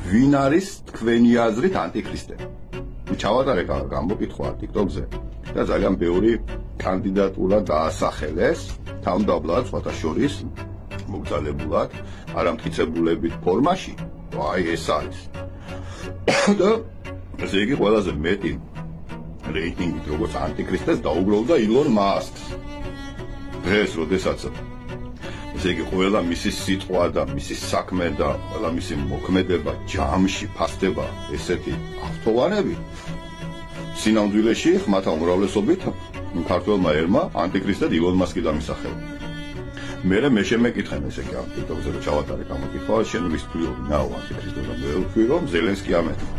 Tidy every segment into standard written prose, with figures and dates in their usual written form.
ვინ არის თქვენი აზრით ანტიქრისტე? ჩავატარე გამოკითხვა TikTok-ზე და ძალიან ბევრი კანდიდატურა დაასახელეს, თავმდაბლად, სხვათა შორის მოგზალებულად, არამტკიცებულებით ფორმაში. აი ეს არის. და ესე იგი ყველაზე მეტი რეიტინგით როგორც ანტიქრისტეს დაუგროვდა ილონ მასკს. დღეს როდესაც ესე იგი ყველა მისი სიტყვა და მისი საქმე და ყველა მისი მოქმედება ჯამში ფასდება ესეთი ავთოვანები, სინამდვილეში ხმათა უმრავლესობით ქართველმა ერმა ანტიქრისტად ილონ მასკი დამისახება. მე შემეკითხენ ესე იგი TikTok-ზე რომ ჩავატარე გამოკითხვა, შენ ვისთვიო ნაო ანტიქრისტო და მე ვთქვი რომ ზელენსკი ამეთქვა.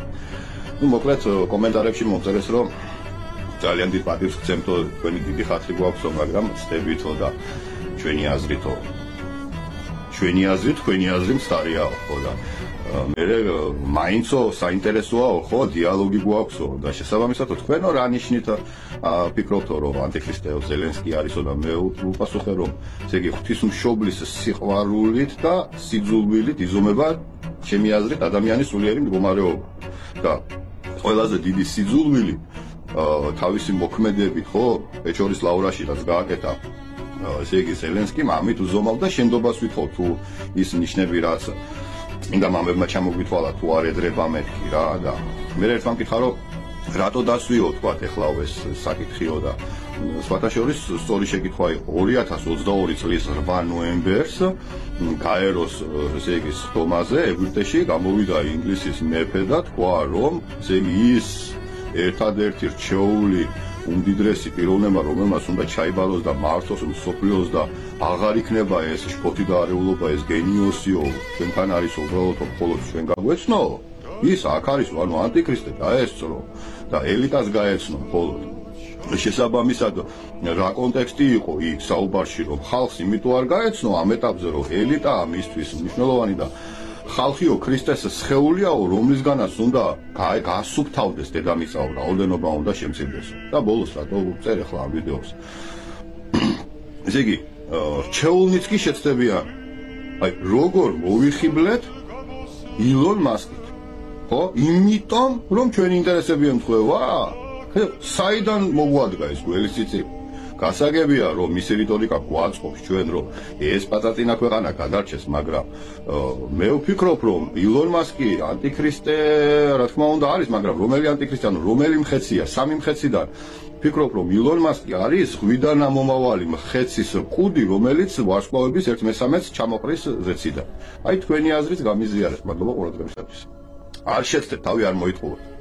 მოკლედ კომენტარებში მომწერეს რომ ძალიან დიდ პატივს გცემთო, თქვენი დიდი ხალხი გვაქვსო, მაგრამ ცდებითო და ჩვენი აზრითო. ჩვენი აზრით, თქვენი აზრი მცდარიაო, ხო და მე მაინცო საინტერესოა, ხო, დიალოგი გვაქვსო და შესაბამისად თქვენო რა ნიშნით ფიქრობთო რომ ანტიქრისტეო ზელენსკი არისო და მე უპასუხე რომ ესე იგი ღვთისმშობლის სიყვარულით და სიძულვილით იზომება ჩემი აზრით ადამიანის სულიერი მდგომარეობა და ყველაზე დიდი სიძულვილი თავისი მოქმედებით, ხო, პეჩორის ლავრაში რაც გააკეთა ესე იგი ზელენსკიმ ამით უზომავდა შენდობას ვითხოვ თუ ის ნიშნები რაც წმინდა მამებმა ჩამოგვითვალა თუ არ ედრება მეთქი რა და მე ერთმა მკითხა რომ რატო დასვიო თქვა ეხლა ეს საკითხიო და სხვათა შორის სწორი შეკითხვა იყო 2022 წლის 8 ნოემბერს გაეროს ესე იგი სტომაზე ეგვიპტეში გამოვიდა ინგლისის მეფე და თქვა რომ ესე იგი ის ერთადერთი რჩეული უმდიდრესი პიროვნება რომელმაც უნდა ჩაიბალოს და მართოს მსოფლიოს და აღარ იქნება ეს შფოთი და არეულობა ეს გენიოსიო ჩვენთან არის უბრალოდ მხოლოდ ჩვენ გაგვეცნო ის აქ არის ანუ ანტიქრისტე დაესწრო და ელიტას გაეცნო მხოლოდ შესაბამისად რა კონტექსტი იყო იქ საუბარში რომ ხალხს იმიტომ არ გაეცნო ამ ეტაპზე რომ ელიტა მისთვის მნიშვნელოვანი და ხალხიო ქრისტეს სხეულიაო რომლისგანაც უნდა გასუფთავდეს დედამიწაო რაოდენობა უნდა შემცირდეს და ბოლოს რატო წერე ხლა ამ ვიდეოს ესე იგი რჩეულნიც კი შეცდებიან აი როგორ მოვიხიბლეთ ილონ მასკით ხო იმიტომ რომ ჩვენი ინტერესები ემთხვევა საიდან მოგვადგა ეს გველის ციცი გასაგებია რომ მისი რიტორიკა გვაწყობს ჩვენ რომ ეს პაწაწინა ქვეყანა გადარჩეს მაგრამ მე ვფიქრობ რომ ილონ მასკი ანტიქრისტე რა თქმა უნდა არის მაგრამ რომელი ანტიქრისტე ანუ რომელი მხეცია სამი მხეციდან ვფიქრობ რომ ილონ მასკი არის ღვიდან ამომავალი მხეცის კუდი რომელიც ვარსკვლავების 1/3-ს ჩამოყრის ზეციდან აი თქვენი აზრით გამიზიარეთ მადლობა ყურადღებისათვის არ შეცდეთ თავი არ მოიტყუოთ